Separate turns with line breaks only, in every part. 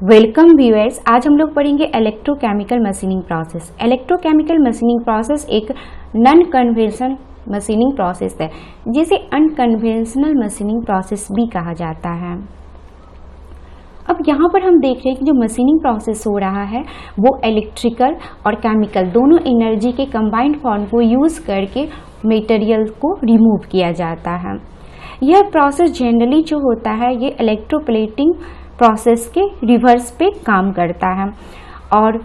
Welcome viewers, आज हम लोग पढ़ेंगे electrochemical machining process. Electrochemical machining process एक नॉन कन्वेंशनल मशीनिंग प्रोसेस है, जिसे अनकन्वेंशनल मशीनिंग प्रोसेस भी कहा जाता है। अब यहाँ पर हम देख रहे हैं कि जो मशीनिंग प्रोसेस हो रहा है वो इलेक्ट्रिकल और केमिकल दोनों एनर्जी के कंबाइंड फॉर्म को यूज़ करके मटेरियल को रिमूव किया जाता है। यह प्रोसेस जनरली जो होता है ये इलेक्ट्रोप्लेटिंग प्रोसेस के रिवर्स पे काम करता है। और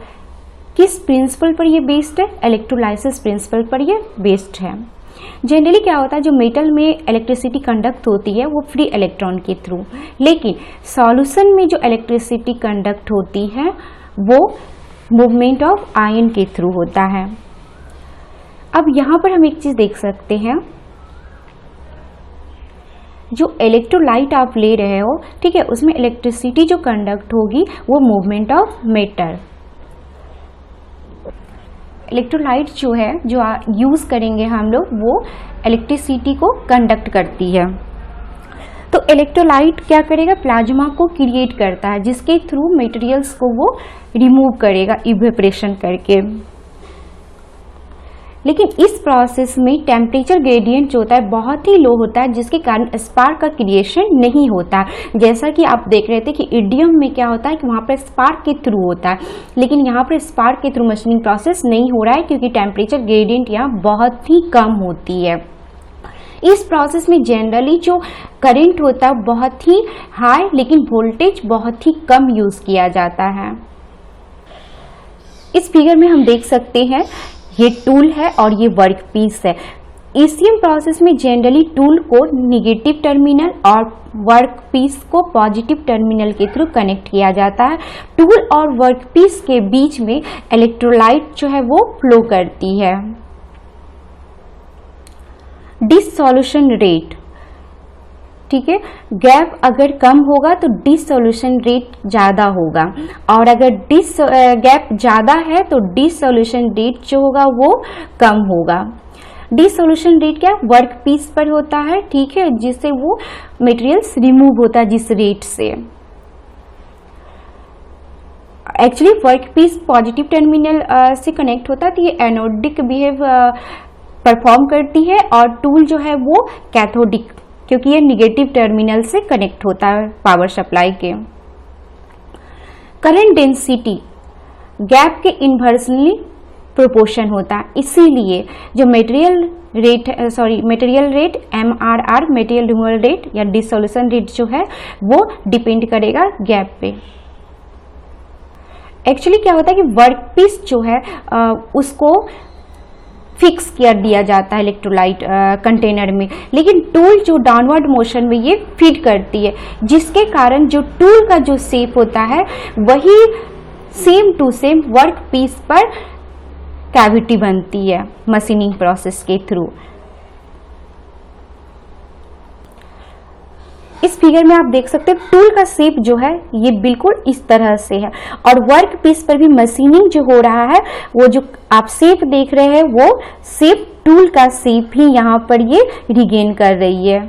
किस प्रिंसिपल पर ये बेस्ड है? इलेक्ट्रोलाइसिस प्रिंसिपल पर ये बेस्ड है। जनरली क्या होता है, जो मेटल में इलेक्ट्रिसिटी कंडक्ट होती है वो फ्री इलेक्ट्रॉन के थ्रू, लेकिन सॉल्यूशन में जो इलेक्ट्रिसिटी कंडक्ट होती है वो मूवमेंट ऑफ आयन के थ्रू होता है। अब यहाँ पर हम एक चीज देख सकते हैं, जो इलेक्ट्रोलाइट आप ले रहे हो, ठीक है, उसमें इलेक्ट्रिसिटी जो कंडक्ट होगी वो मूवमेंट ऑफ मैटर। इलेक्ट्रोलाइट जो है जो यूज करेंगे हम लोग वो इलेक्ट्रिसिटी को कंडक्ट करती है। तो इलेक्ट्रोलाइट क्या करेगा? प्लाज्मा को क्रिएट करता है, जिसके थ्रू मटेरियल्स को वो रिमूव करेगा इवेपोरेशन करके। लेकिन इस प्रोसेस में टेम्परेचर ग्रेडियंट जो होता है बहुत ही लो होता है, जिसके कारण स्पार्क का क्रिएशन नहीं होता। जैसा कि आप देख रहे थे कि इडियम में क्या होता है कि वहाँ पर स्पार्क के थ्रू होता है, लेकिन यहाँ पर स्पार्क के थ्रू मशीनिंग प्रोसेस नहीं हो रहा है, क्योंकि टेम्परेचर ग्रेडियंट यहाँ बहुत ही कम होती है। इस प्रोसेस में जनरली जो करंट होता है बहुत ही हाई, लेकिन वोल्टेज बहुत ही कम यूज किया जाता है। इस फिगर में हम देख सकते हैं ये टूल है और ये वर्क पीस है। ईसीएम प्रोसेस में जनरली टूल को निगेटिव टर्मिनल और वर्क पीस को पॉजिटिव टर्मिनल के थ्रू कनेक्ट किया जाता है। टूल और वर्क पीस के बीच में इलेक्ट्रोलाइट जो है वो फ्लो करती है। डिसॉल्यूशन रेट, ठीक है, गैप अगर कम होगा तो डिसॉल्यूशन रेट ज्यादा होगा, और अगर गैप ज्यादा है तो डिसॉल्यूशन रेट जो होगा वो कम होगा। डिसॉल्यूशन रेट क्या वर्क पीस पर होता है, ठीक है, जिससे वो मटेरियल्स रिमूव होता है जिस रेट से। Actually work piece positive terminal से कनेक्ट होता है, तो ये एनोडिक बिहेव परफॉर्म करती है, और टूल जो है वो कैथोडिक, क्योंकि ये निगेटिव टर्मिनल से कनेक्ट होता है पावर सप्लाई के। करंट डेंसिटी गैप के इन्वर्सली प्रोपोर्शन होता है, इसीलिए जो material rate MRR material removal rate या डिसॉल्यूशन रेट जो है वो डिपेंड करेगा गैप पे। एक्चुअली क्या होता है कि वर्क पीस जो है उसको फिक्स कर दिया जाता है इलेक्ट्रोलाइट कंटेनर में, लेकिन टूल जो डाउनवर्ड मोशन में ये फीड करती है, जिसके कारण जो टूल का जो शेप होता है वही same to same work piece पर कैविटी बनती है मशीनिंग प्रोसेस के थ्रू। इस फिगर में आप देख सकते हैं टूल का शेप जो है ये बिल्कुल इस तरह से है, और वर्क पीस पर भी मशीनिंग जो हो रहा है वो जो आप शेप देख रहे हैं वो शेप टूल का शेप ही यहाँ पर ये रिगेन कर रही है।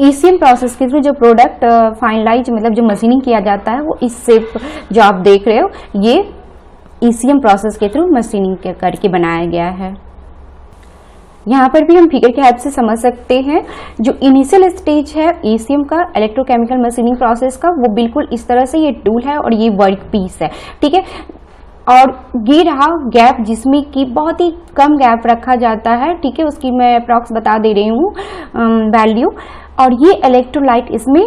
ईसीएम प्रोसेस के थ्रू जो प्रोडक्ट फाइनलाइज मतलब जो मशीनिंग किया जाता है वो इस शेप जो आप देख रहे हो ये ईसीएम प्रोसेस के थ्रू मशीनिंग करके बनाया गया है। यहाँ पर भी हम फिगर के हेल्प से समझ सकते हैं जो इनिशियल स्टेज है ईसीएम का इलेक्ट्रोकेमिकल मशीनिंग प्रोसेस का वो बिल्कुल इस तरह से, ये टूल है और ये वर्क पीस है, ठीक है। और ये रहा गैप, जिसमें कि बहुत ही कम गैप रखा जाता है, ठीक है, उसकी मैं अप्रॉक्स बता दे रही हूँ वैल्यू, और ये इलेक्ट्रोलाइट इसमें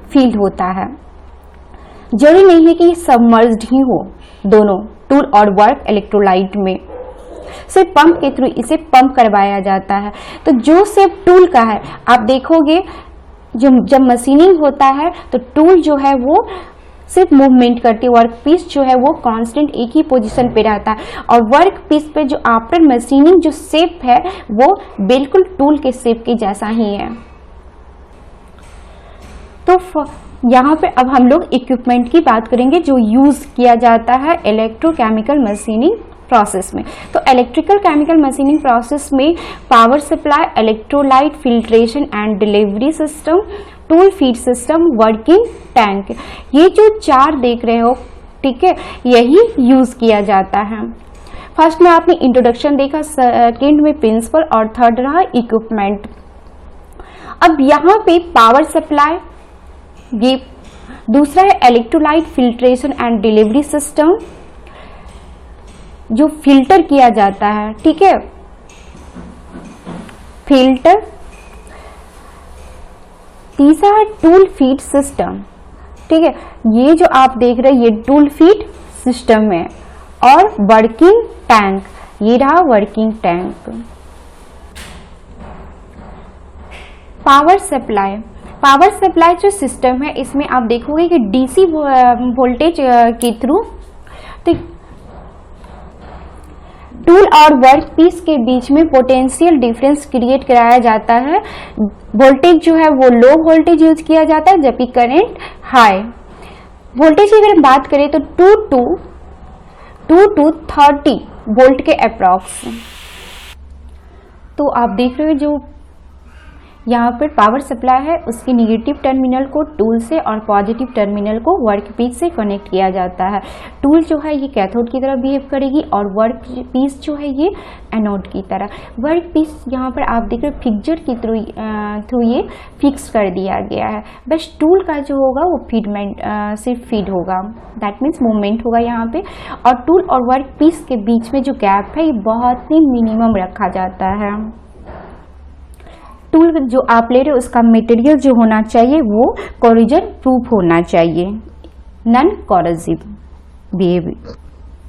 फील्ड होता है। जरूरी नहीं है कि सबमर्ज्ड ही हो दोनों टूल और वर्क इलेक्ट्रोलाइट में, सिर्फ पंप के थ्रू इसे पंप करवाया जाता है। तो जो शेप टूल का है आप देखोगे जब मशीनिंग होता है तो टूल जो है वो सिर्फ मूवमेंट करती है, वर्क पीस जो है वो कांस्टेंट एक ही पोजीशन पे रहता है, और वर्क पीस पे जो आफ्टर मशीनिंग जो शेप है वो बिल्कुल टूल के शेप के जैसा ही है। तो यहाँ पे अब हम लोग इक्विपमेंट की बात करेंगे जो यूज किया जाता है इलेक्ट्रोकेमिकल मशीनिंग प्रोसेस में। तो इलेक्ट्रिकल केमिकल मशीनिंग प्रोसेस में power supply, electrolyte filtration and delivery system, tool feed system, working tank. ये जो 4 देख रहे हो, ठीक है, यही यूज किया जाता है। फर्स्ट में आपने इंट्रोडक्शन देखा, सेकेंड में प्रिंसिपल और थर्ड रहा इक्विपमेंट। अब यहाँ पे पावर सप्लाई, ये दूसरा है electrolyte filtration and delivery system, जो फिल्टर किया जाता है, ठीक है, फिल्टर। तीसरा है टूल फीड सिस्टम, ठीक है, ये जो आप देख रहे हैं ये टूल फीड सिस्टम है। और वर्किंग टैंक, ये रहा working tank. Power supply, power supply जो सिस्टम है इसमें आप देखोगे कि डीसी वोल्टेज के थ्रू टूल और वर्क पीस के बीच में पोटेंशियल डिफरेंस क्रिएट कराया जाता है। वोल्टेज जो है वो लो वोल्टेज यूज किया जाता है, जबकि करंट हाई वोल्टेज की अगर हम बात करें तो 2 to 30 वोल्ट के अप्रॉक्स। तो आप देख रहे हो जो यहाँ पर पावर सप्लाई है उसकी निगेटिव टर्मिनल को टूल से और पॉजिटिव टर्मिनल को वर्क पीस से कनेक्ट किया जाता है। टूल जो है ये कैथोड की तरह बिहेव करेगी और वर्क पीस जो है ये एनोड की तरह। वर्क पीस यहाँ पर आप देख रहे हो फिक्सर के थ्रू ये फिक्स कर दिया गया है। बस टूल का जो होगा वो फीडमेंट सिर्फ फीड होगा, दैट मीन्स मूवमेंट होगा यहाँ पे। और टूल और वर्क पीस के बीच में जो गैप है ये बहुत ही मिनिमम रखा जाता है। टूल जो आप ले रहे हो उसका मटेरियल जो होना चाहिए वो कोरोजन प्रूफ होना चाहिए, नॉन कोरोसिव बिहेवियर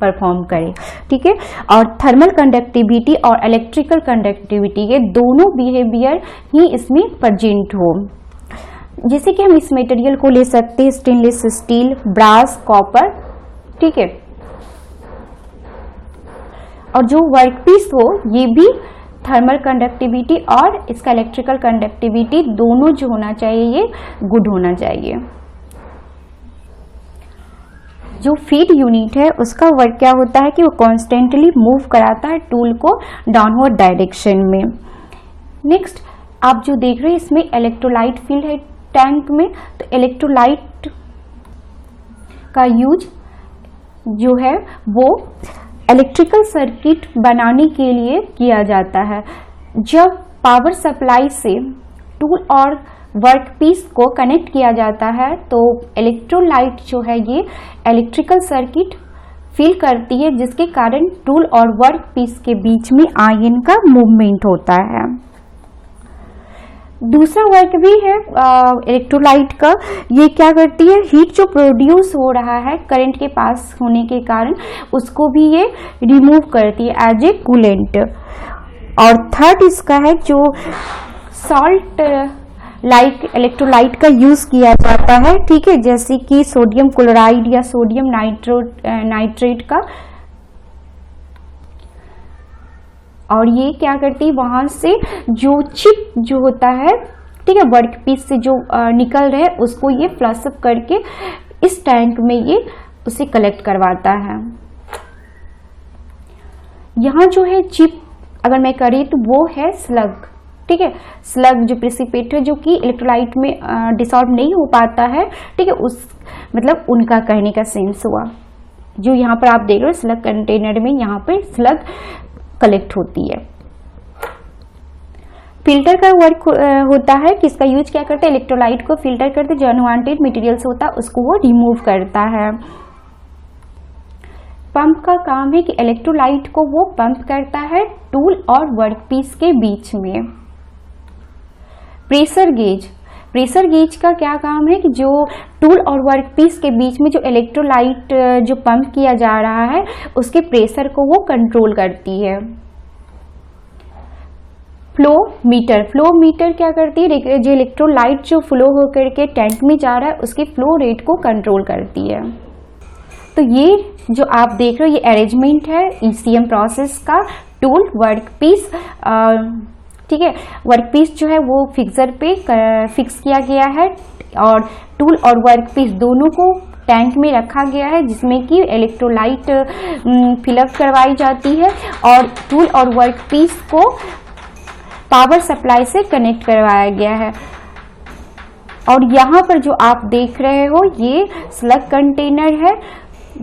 परफॉर्म करे, ठीक है। और थर्मल कंडक्टिविटी और इलेक्ट्रिकल कंडक्टिविटी ये दोनों बिहेवियर ही इसमें प्रेजेंट हो। जैसे कि हम इस मटेरियल को ले सकते हैं स्टेनलेस स्टील, ब्रास, कॉपर, ठीक है। और जो वर्कपीस हो ये भी थर्मल कंडक्टिविटी और इसका इलेक्ट्रिकल कंडक्टिविटी दोनों जो होना चाहिए ये गुड होना चाहिए। जो फीड यूनिट है उसका वर्क क्या होता है कि वो कॉन्स्टेंटली मूव कराता है टूल को डाउनवर्ड डायरेक्शन में। नेक्स्ट आप जो देख रहे हैं इसमें इलेक्ट्रोलाइट फील्ड है टैंक में, तो इलेक्ट्रोलाइट का यूज जो है वो इलेक्ट्रिकल सर्किट बनाने के लिए किया जाता है। जब पावर सप्लाई से टूल और वर्कपीस को कनेक्ट किया जाता है तो इलेक्ट्रोलाइट जो है ये इलेक्ट्रिकल सर्किट फील करती है, जिसके कारण टूल और वर्कपीस के बीच में आयन का मूवमेंट होता है। दूसरा वर्क भी है इलेक्ट्रोलाइट का, ये क्या करती है, हीट जो प्रोड्यूस हो रहा है करंट के पास होने के कारण उसको भी ये रिमूव करती है एज ए कूलेंट। और थर्ड इसका है जो सॉल्ट लाइक इलेक्ट्रोलाइट का यूज किया जाता है, ठीक है, जैसे कि सोडियम क्लोराइड या सोडियम नाइट्रेट का। और ये क्या करती है, वहां से जो चिप जो होता है, ठीक है, वर्कपीस से जो निकल रहे हैं उसको ये फ्लश अप करके इस टैंक में ये उसे कलेक्ट करवाता है। यहाँ जो है चिप अगर मैं करी तो वो है स्लग, ठीक है, स्लग जो प्रेसिपिटेट है जो कि इलेक्ट्रोलाइट में डिसॉल्व नहीं हो पाता है, ठीक है, उस मतलब उनका कहने का सेंस हुआ। जो यहाँ पर आप देख रहे हो स्लग कंटेनर में यहाँ पर स्लग कलेक्ट होती है। फिल्टर का वर्क होता है कि इसका यूज क्या करते हैं, इलेक्ट्रोलाइट को फिल्टर करते, जो अनवांटेड मटेरियल्स होता है उसको वो रिमूव करता है। पंप का काम है कि इलेक्ट्रोलाइट को वो पंप करता है टूल और वर्कपीस के बीच में। प्रेशर गेज, प्रेशर गेज का क्या काम है कि जो टूल और वर्कपीस के बीच में जो इलेक्ट्रोलाइट जो पंप किया जा रहा है उसके प्रेशर को वो कंट्रोल करती है। फ्लो मीटर, फ्लो मीटर क्या करती है, जो इलेक्ट्रोलाइट जो फ्लो होकर के टैंक में जा रहा है उसके फ्लो रेट को कंट्रोल करती है। तो ये जो आप देख रहे हो ये अरेंजमेंट है ईसीएम प्रोसेस का, टूल वर्कपीस, ठीक है, वर्कपीस जो है वो फिक्सर पे फिक्स किया गया है और टूल और वर्कपीस दोनों को टैंक में रखा गया है जिसमें कि इलेक्ट्रोलाइट फिलअप करवाई जाती है और टूल और वर्कपीस को पावर सप्लाई से कनेक्ट करवाया गया है। और यहाँ पर जो आप देख रहे हो ये स्लग कंटेनर है,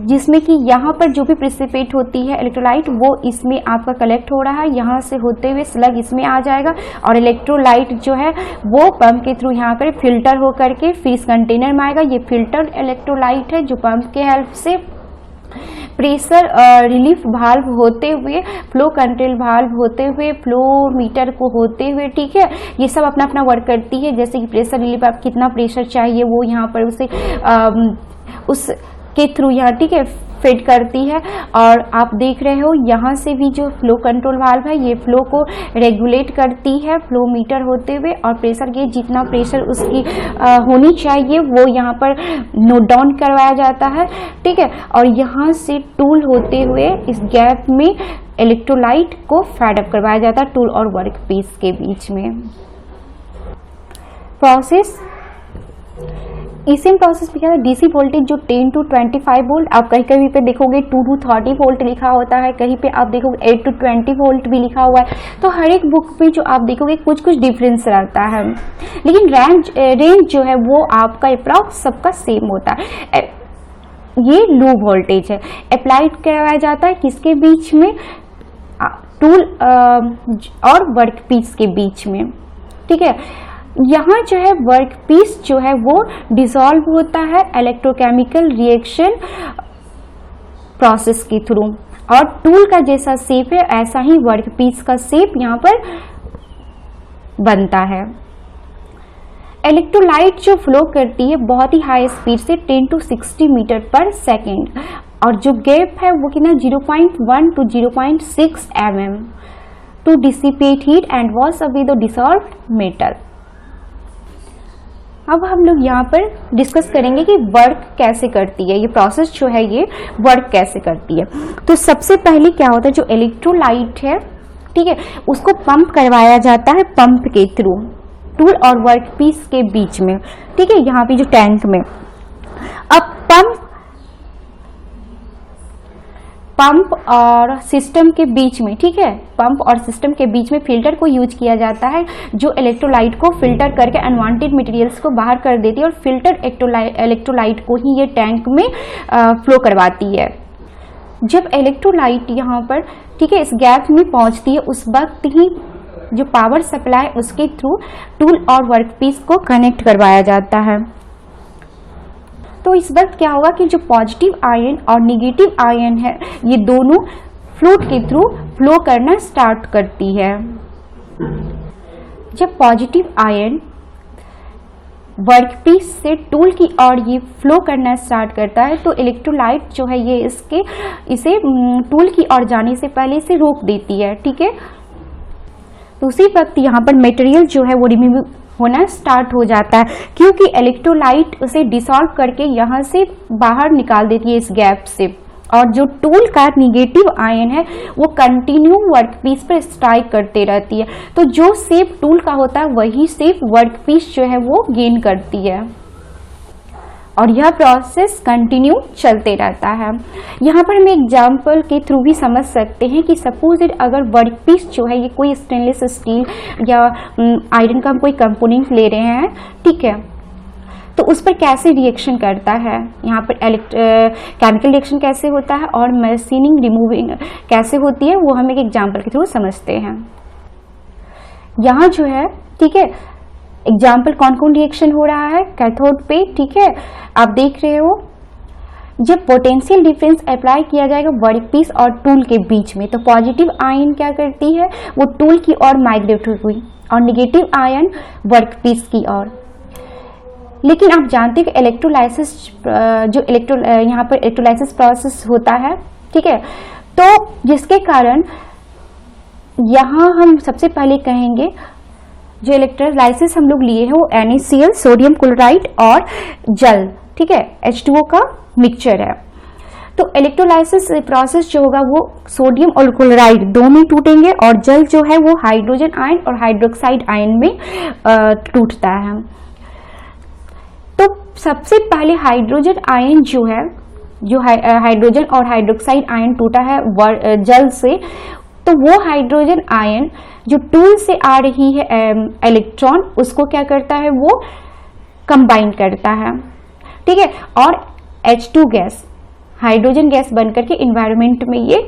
जिसमें कि यहाँ पर जो भी प्रिसिपेट होती है इलेक्ट्रोलाइट वो इसमें आपका कलेक्ट हो रहा है, यहाँ से होते हुए स्लग इसमें आ जाएगा और इलेक्ट्रोलाइट जो है वो पंप के थ्रू यहाँ पर फिल्टर हो करके फिर इस कंटेनर में आएगा। ये फिल्टर इलेक्ट्रोलाइट है जो पंप के हेल्प से प्रेशर रिलीफ वाल्व होते हुए, फ्लो कंट्रोल वाल्व होते हुए, फ्लो मीटर को होते हुए, ठीक है, ये सब अपना अपना वर्क करती है। जैसे कि प्रेशर रिलीफ, आप कितना प्रेशर चाहिए वो यहाँ पर उसे उस के थ्रू यहाँ, ठीक है, फिट करती है। और आप देख रहे हो यहाँ से भी जो फ्लो कंट्रोल वाल्व है ये फ्लो को रेगुलेट करती है फ्लो मीटर होते हुए, और प्रेशर गेज जितना प्रेशर उसकी होनी चाहिए वो यहाँ पर नोट डाउन करवाया जाता है, ठीक है। और यहाँ से टूल होते हुए इस गैप में इलेक्ट्रोलाइट को फैड अप करवाया जाता है टूल और वर्क पीस के बीच में। प्रोसेस ईसीएम प्रोसेस में क्या है, डीसी वोल्टेज जो 10 to 25 वोल्ट, आप कहीं कहीं पे देखोगे 2 to 30 वोल्ट लिखा होता है, कहीं पे आप देखोगे 8 to 20 वोल्ट भी लिखा हुआ है। तो हर एक बुक पे जो आप देखोगे कुछ कुछ डिफरेंस रहता है, लेकिन रेंज जो है वो आपका अप्रॉक्स सबका सेम होता है। ये लो वोल्टेज है, अप्लाइड करवाया जाता है किसके बीच में, टूल और वर्क पीस के बीच में, ठीक है। यहाँ जो है वर्क पीस जो है वो डिसॉल्व होता है इलेक्ट्रोकेमिकल रिएक्शन प्रोसेस के थ्रू, और टूल का जैसा शेप है ऐसा ही वर्क पीस का शेप यहाँ पर बनता है। इलेक्ट्रोलाइट जो फ्लो करती है बहुत ही हाई स्पीड से 10 to 60 मीटर पर सेकेंड, और जो गैप है वो कितना 0.1 to 0.6 mm to dissipate heat and wash away the dissolved metal. अब हम लोग यहाँ पर डिस्कस करेंगे कि वर्क कैसे करती है, ये प्रोसेस जो है ये वर्क कैसे करती है। तो सबसे पहले क्या होता है, जो इलेक्ट्रोलाइट है, ठीक है, उसको पंप करवाया जाता है पंप के थ्रू टूल और वर्क पीस के बीच में, ठीक है, यहाँ पे जो टैंक में। अब पंप और सिस्टम के बीच में, ठीक है, पंप और सिस्टम के बीच में फिल्टर को यूज किया जाता है जो इलेक्ट्रोलाइट को फिल्टर करके अनवांटेड मटेरियल्स को बाहर कर देती है, और फिल्टर इलेक्ट्रोलाइट को ही ये टैंक में फ्लो करवाती है। जब इलेक्ट्रोलाइट यहाँ पर, ठीक है, इस गैप में पहुंचती है उस वक्त ही जो पावर सप्लाई उसके थ्रू टूल और वर्क पीस को कनेक्ट करवाया जाता है। तो इस वक्त क्या होगा कि जो पॉजिटिव आयन और निगेटिव आयन है ये दोनों फ्लूइड के थ्रू फ्लो करना स्टार्ट करती है। जब पॉजिटिव आयन वर्कपीस से टूल की ओर ये फ्लो करना स्टार्ट करता है तो इलेक्ट्रोलाइट जो है ये इसे टूल की ओर जाने से पहले इसे रोक देती है, ठीक है। तो उसी वक्त यहाँ पर मटेरियल जो है वो रिमूव होना स्टार्ट हो जाता है, क्योंकि इलेक्ट्रोलाइट उसे डिसॉल्व करके यहाँ से बाहर निकाल देती है इस गैप से, और जो टूल का निगेटिव आयन है वो कंटिन्यू वर्कपीस पर स्ट्राइक करते रहती है। तो जो शेप टूल का होता है वही शेप वर्कपीस जो है वो गेन करती है, और यह प्रोसेस कंटिन्यू चलते रहता है। यहाँ पर हम एग्जाम्पल के थ्रू भी समझ सकते हैं कि सपोज इट अगर वर्कपीस जो है ये कोई स्टेनलेस स्टील या आयरन का हम कोई कंपोनेंट ले रहे हैं, ठीक है, तो उस पर कैसे रिएक्शन करता है, यहाँ पर केमिकल रिएक्शन कैसे होता है और मशीनिंग रिमूविंग कैसे होती है वो हम एक एग्जाम्पल के थ्रू समझते हैं। यहाँ जो है, ठीक है, एग्जाम्पल कौन कौन रिएक्शन हो रहा है कैथोड पे, ठीक है, आप देख रहे हो। जब पोटेंशियल डिफरेंस अप्लाई किया जाएगा वर्कपीस और टूल के बीच में तो पॉजिटिव आयन क्या करती है वो टूल की ओर माइग्रेट हुई और निगेटिव आयन वर्कपीस की ओर। लेकिन आप जानते हैं कि इलेक्ट्रोलाइसिस जो यहाँ पर इलेक्ट्रोलाइसिस प्रोसेस होता है, ठीक है, तो जिसके कारण यहाँ हम सबसे पहले कहेंगे जो इलेक्ट्रोलाइसिस हम लोग लिए हैं वो NaCl सोडियम क्लोराइड और जल, ठीक है, H2O का मिक्सचर है। तो इलेक्ट्रोलाइसिस प्रोसेस जो होगा वो सोडियम और क्लोराइड दो में टूटेंगे और जल जो है वो हाइड्रोजन आयन और हाइड्रोक्साइड आयन में टूटता है। तो सबसे पहले हाइड्रोजन आयन जो है, जो हाइड्रोजन और हाइड्रोक्साइड आयन टूटा है जल से, तो वो हाइड्रोजन आयन जो टूल से आ रही है इलेक्ट्रॉन उसको क्या करता है वो कंबाइन करता है, ठीक है, और H2 गैस, हाइड्रोजन गैस बनकर के इन्वायरमेंट में ये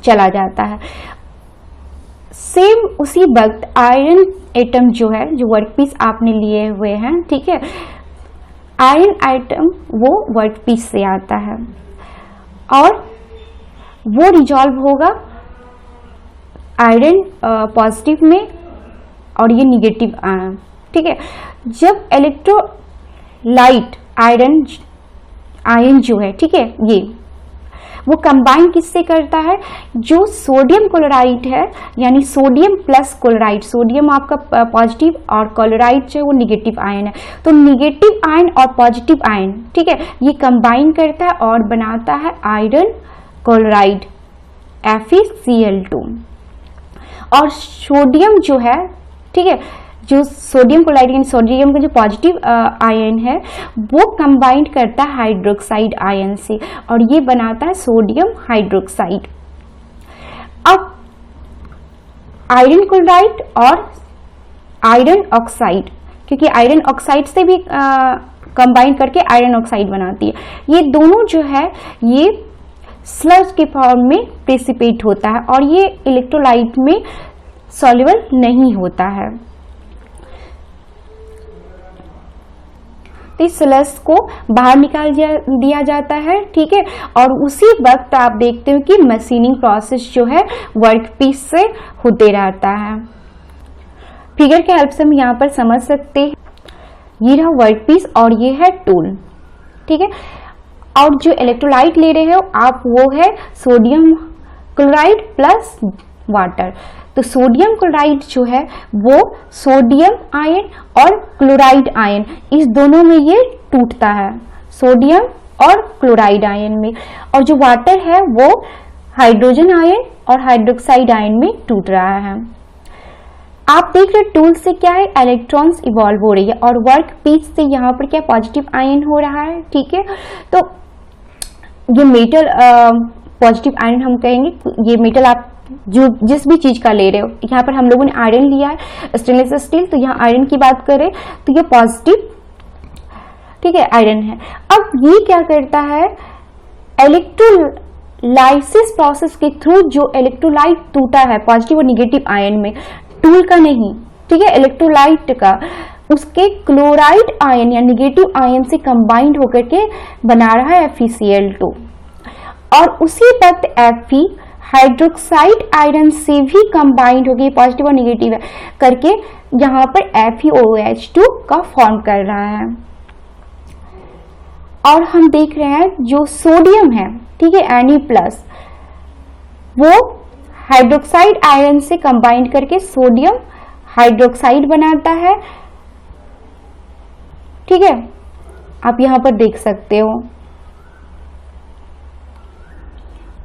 चला जाता है। सेम उसी वक्त आयरन एटम जो है, जो वर्कपीस आपने लिए हुए हैं, ठीक है, आयरन एटम वो वर्कपीस से आता है और वो रिजॉल्व होगा आयरन पॉजिटिव में और ये निगेटिव आयन, ठीक है। जब इलेक्ट्रोलाइट आयन जो है, ठीक है, ये वो कंबाइन किससे करता है, जो सोडियम क्लोराइड है, यानी सोडियम प्लस क्लोराइड, सोडियम आपका पॉजिटिव और क्लोराइड जो है वो निगेटिव आयन है, तो निगेटिव आयन और पॉजिटिव आयन, ठीक है, ये कंबाइन करता है और बनाता है आयरन क्लोराइड FeCl2। और सोडियम जो है, ठीक है, जो सोडियम क्लोराइड यानी सोडियम का जो पॉजिटिव आयन है वो कंबाइंड करता है हाइड्रोक्साइड आयन से और ये बनाता है सोडियम हाइड्रोक्साइड। अब आयरन क्लोराइड और आयरन ऑक्साइड, क्योंकि आयरन ऑक्साइड से भी कंबाइन करके आयरन ऑक्साइड बनाती है, ये दोनों जो है ये स्लज के फॉर्म में प्रेसिपिटेट होता है और ये इलेक्ट्रोलाइट में सॉल्युबल नहीं होता है। तो इस स्लज को बाहर निकाल दिया जाता है, ठीक है, और उसी वक्त आप देखते हो कि मशीनिंग प्रोसेस जो है वर्कपीस से होते रहता है। फिगर के हेल्प से हम यहाँ पर समझ सकते हैं, ये रहा वर्कपीस और ये है टूल, ठीक है, और जो इलेक्ट्रोलाइट ले रहे हो आप वो है सोडियम क्लोराइड प्लस वाटर। तो सोडियम क्लोराइड जो है वो सोडियम आयन और क्लोराइड आयन इस दोनों में ये टूटता है, सोडियम और क्लोराइड आयन में, और जो वाटर है वो हाइड्रोजन आयन और हाइड्रोक्साइड आयन में टूट रहा है। आप देख रहे टूल से क्या है, इलेक्ट्रॉन्स इवॉल्व हो रही है और वर्क पीस से यहाँ पर क्या पॉजिटिव आयन हो रहा है, ठीक है। तो ये मेटल पॉजिटिव आयन हम कहेंगे, ये मेटल आप जो जिस भी चीज का ले रहे हो, यहाँ पर हम लोगों ने आयरन लिया है स्टेनलेस स्टील, तो यहाँ आयरन की बात करें तो ये पॉजिटिव, ठीक है, आयरन है। अब ये क्या करता है, इलेक्ट्रोलाइसिस प्रोसेस के थ्रू जो इलेक्ट्रोलाइट टूटा है पॉजिटिव और निगेटिव आयन में, टूल का नहीं, ठीक है, इलेक्ट्रोलाइट का, उसके क्लोराइड आयन या निगेटिव आयन से कंबाइंड होकर के बना रहा है FeCl2 और उसी वक्त Fe हाइड्रोक्साइड आयरन से भी कंबाइंड हो गई, पॉजिटिव और निगेटिव है करके यहाँ पर FeOH2 का फॉर्म कर रहा है। और हम देख रहे हैं जो सोडियम है, ठीक है, Na+, वो हाइड्रोक्साइड आयरन से कंबाइंड करके सोडियम हाइड्रोक्साइड बनाता है, ठीक है, आप यहां पर देख सकते हो।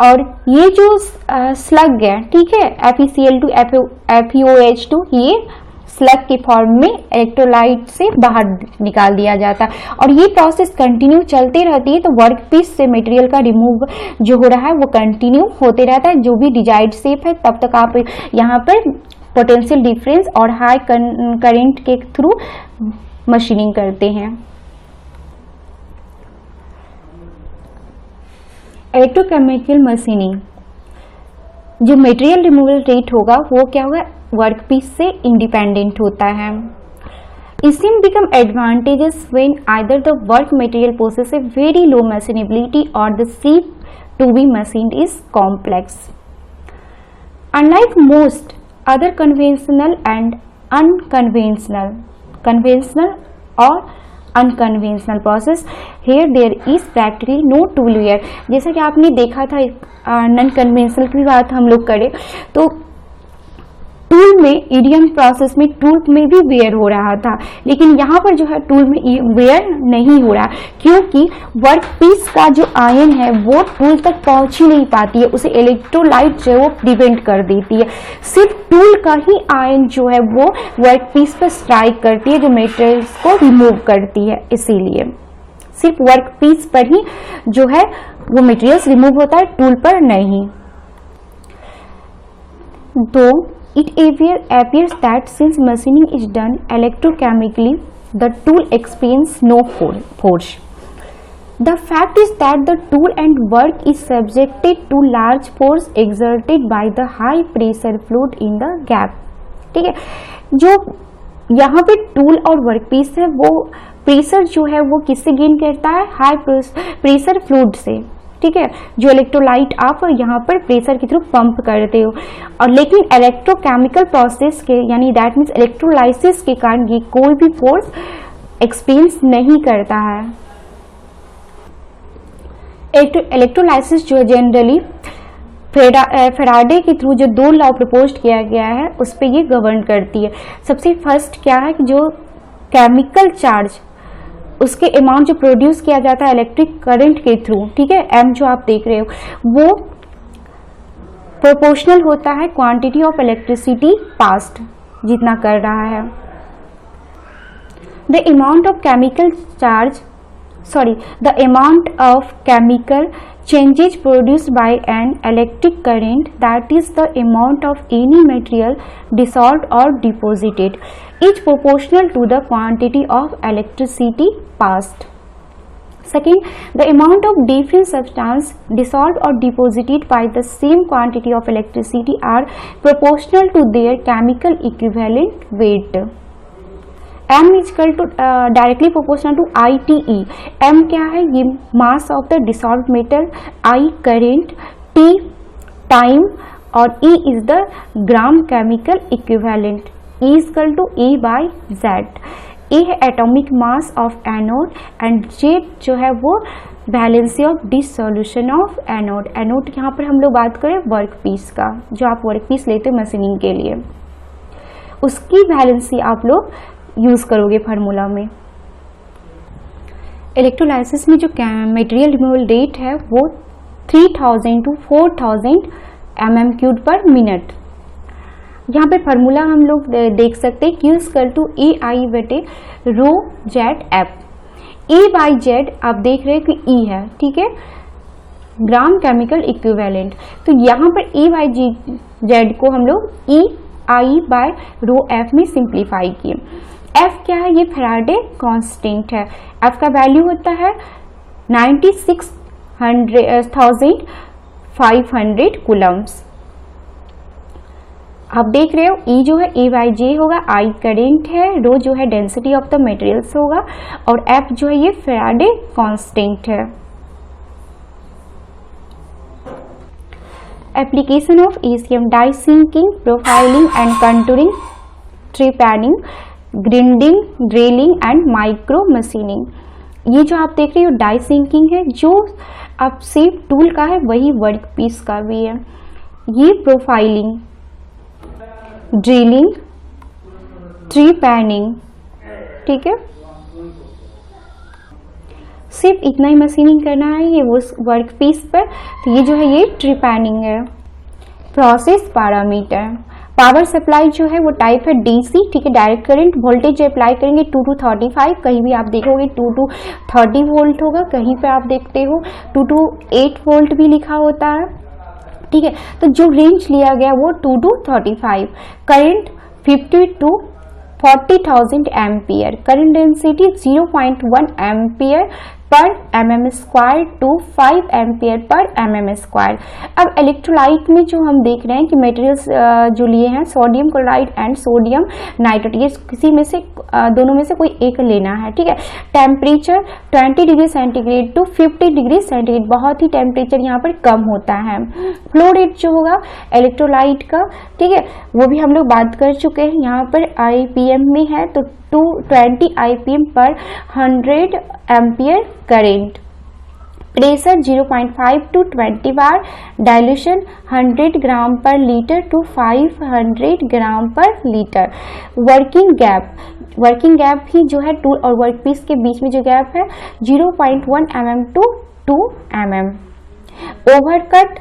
और ये जो स्लग है, ठीक है, FeCl2 FeOH2, ये स्लग के फॉर्म में इलेक्ट्रोलाइट से बाहर निकाल दिया जाता है और ये प्रोसेस कंटिन्यू चलती रहती है। तो वर्कपीस से मटेरियल का रिमूव जो हो रहा है वो कंटिन्यू होते रहता है, जो भी डिजायर्ड शेप है तब तक आप यहाँ पर पोटेंशियल डिफरेंस और हाई करंट के थ्रू मशीनिंग करते हैं। इलेक्ट्रोकेमिकल मशीनिंग, जो मटेरियल रिमूवल रेट होगा वो क्या होगा, वर्कपीस से इंडिपेंडेंट होता है। ECM become advantageous when either the work material possesses a very low machinability or the shape to be machined is complex. Unlike most other conventional or unconventional process, here there is practically no tool wear। जैसा कि आपने देखा था non conventional की बात हम लोग करें तो टूल में, ईडीएम प्रोसेस में टूल में भी वेयर हो रहा था, लेकिन यहाँ पर जो है टूल में वेयर नहीं हो रहा, क्योंकि वर्कपीस का जो आयन है वो टूल तक पहुंच ही नहीं पाती है, उसे इलेक्ट्रोलाइट जो है वो प्रिवेंट कर देती है। सिर्फ टूल का ही आयन जो है वो वर्कपीस पर स्ट्राइक करती है, जो मेटेरियल्स को रिमूव करती है, इसीलिए सिर्फ वर्कपीस पर ही जो है वो मटेरियल्स रिमूव होता है, टूल पर नहीं। तो it appears that since machining is done electrochemically, the tool experience no force. The fact is that the tool and work is subjected to large force exerted by the high pressure fluid in the gap. ठीक है, जो यहाँ पे tool और work piece है वो pressure जो है वो किससे गेन करता है, हाई प्रेशर फ्लूइड से। ठीक है, जो इलेक्ट्रोलाइट आप यहाँ पर प्रेशर के थ्रू पंप करते हो, और लेकिन इलेक्ट्रोकेमिकल प्रोसेस के यानी दैट मीन्स इलेक्ट्रोलाइसिस के कारण ये कोई भी फोर्स एक्सपीरियंस नहीं करता है। इलेक्ट्रोलाइसिस जो जनरली फेराडे के थ्रू जो 2 लॉ प्रपोज किया गया है उस पर ये गवर्न करती है। सबसे फर्स्ट क्या है कि जो केमिकल चार्ज उसके अमाउंट जो प्रोड्यूस किया जाता है इलेक्ट्रिक करंट के थ्रू, ठीक है, एम जो आप देख रहे हो वो प्रोपोर्शनल होता है क्वांटिटी ऑफ इलेक्ट्रिसिटी पास्ड जितना कर रहा है। The amount of chemical changes produced by an electric current, that is the amount of any material dissolved or deposited, is proportional to the quantity of electricity passed. Second, the amount of different substance dissolved or deposited by the same quantity of electricity are proportional to their chemical equivalent weight. M is equal to directly proportional to ITE. M क्या है, ये mass of the dissolved metal, I current, T time और E is the gram chemical equivalent. E is equal to E by Z। E है atomic mass of anode and Z जो है वो valency of dissolution of anode. Anode यहाँ पर हम लोग बात करें वर्क पीस का, जो आप वर्क पीस लेते हो मशीनिंग के लिए, उसकी वैलेंसी आप लोग यूज करोगे फार्मूला में। इलेक्ट्रोलाइसिस में जो मटेरियल रिमूवल रेट है वो 3000 to 4000 mm³ पर मिनट। यहाँ पे फार्मूला हम लोग देख सकते हैं Q इक्वल टू EI बटे rho Z F. E by Z आप देख रहे हैं कि E है, ठीक है, ग्राम केमिकल इक्विवेलेंट। तो यहाँ पर E बाई जेड को हम लोग EI बाय रो एफ में सिंप्लीफाई किए। F क्या है, ये फैराडे कांस्टेंट है। F का वैल्यू होता है 96,500 कूलम्स। आप देख रहे हो E जो है E बाई जे होगा, I करेंट है, रो जो है डेंसिटी ऑफ द मटेरियल्स होगा और F जो है ये फैराडे कांस्टेंट है। Application of ECM die sinking, profiling and contouring, trepanning, grinding, drilling and micro machining. ये जो आप देख रहे हो डाई सिंकिंग है, जो अब सेम टूल का है वही वर्क पीस का भी है। ये प्रोफाइलिंग, ड्रिलिंग, ट्री पैनिंग, ठीक है, सिर्फ इतना ही मशीनिंग करना है ये वो वर्क पीस पर। तो ये जो है ये ट्री पैनिंग है। प्रोसेस पैरामीटर, पावर सप्लाई जो है वो टाइप है डीसी, ठीक है, डायरेक्ट करंट। वोल्टेज अप्लाई करेंगे 2 to 35, कहीं भी आप देखोगे 2 to 30 वोल्ट होगा, कहीं पे आप देखते हो 2 to 8 वोल्ट भी लिखा होता है, ठीक है। तो जो रेंज लिया गया वो 2 to 35। Current 50 to 40,000 ampere. Current density 0.1 ampere per mm² to 5 ampere per mm²। अब इलेक्ट्रोलाइट में जो हम देख रहे हैं कि मटेरियल्स जो लिए हैं sodium chloride and sodium nitrate, ये किसी में से दोनों में से कोई एक लेना है, ठीक है। Temperature 20 degree centigrade to 50 degree centigrade, बहुत ही टेम्परेचर यहाँ पर कम होता है। फ्लो रेट जो होगा इलेक्ट्रोलाइट का, ठीक है, वो भी हम लोग बात कर चुके हैं, यहाँ पर IPM में है तो 220 IPM पर 100 ampere current. Pressure 0.5 to 20 bar. Dilution 100 ग्राम पर लीटर टू 500 ग्राम पर लीटर। वर्किंग गैप ही जो है टूल और वर्क पीस के बीच में जो गैप है 0.1 mm to 2 mm। Overcut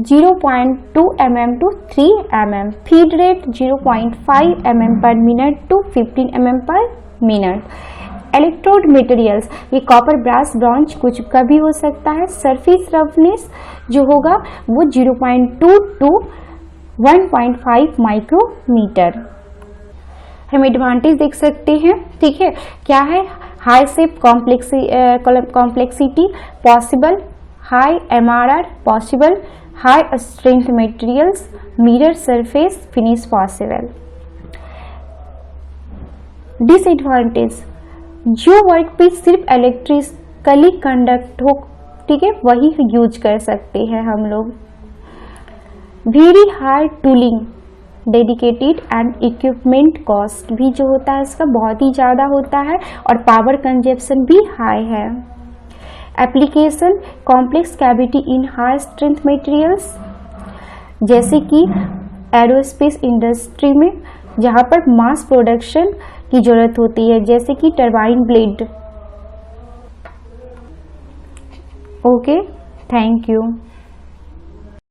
0.2 mm to 3 mm। Feed rate 0.5 mm per minute to 15 mm per minute. Electrode materials, ये कॉपर, ब्रास, ब्रॉन्ज कुछ का भी हो सकता है। सरफेस रफनेस जो होगा वो 0.2 to 1.5 माइक्रोमीटर। हम एडवांटेज देख सकते हैं, ठीक है। क्या है? High shape complexity possible, high MRR possible, high strength materials, mirror surface finish possible. Disadvantage, जो वर्कपीस सिर्फ इलेक्ट्रिकली कंडक्ट हो, ठीक है, वही यूज कर सकते हैं हम लोग। Very high tooling dedicated and equipment cost भी जो होता है इसका बहुत ही ज़्यादा होता है और पावर कंजप्शन भी हाई है। Application complex cavity in high strength materials, जैसे कि एरोस्पेस इंडस्ट्री में जहाँ पर मास प्रोडक्शन की जरूरत होती है, जैसे कि turbine blade. Okay, thank you.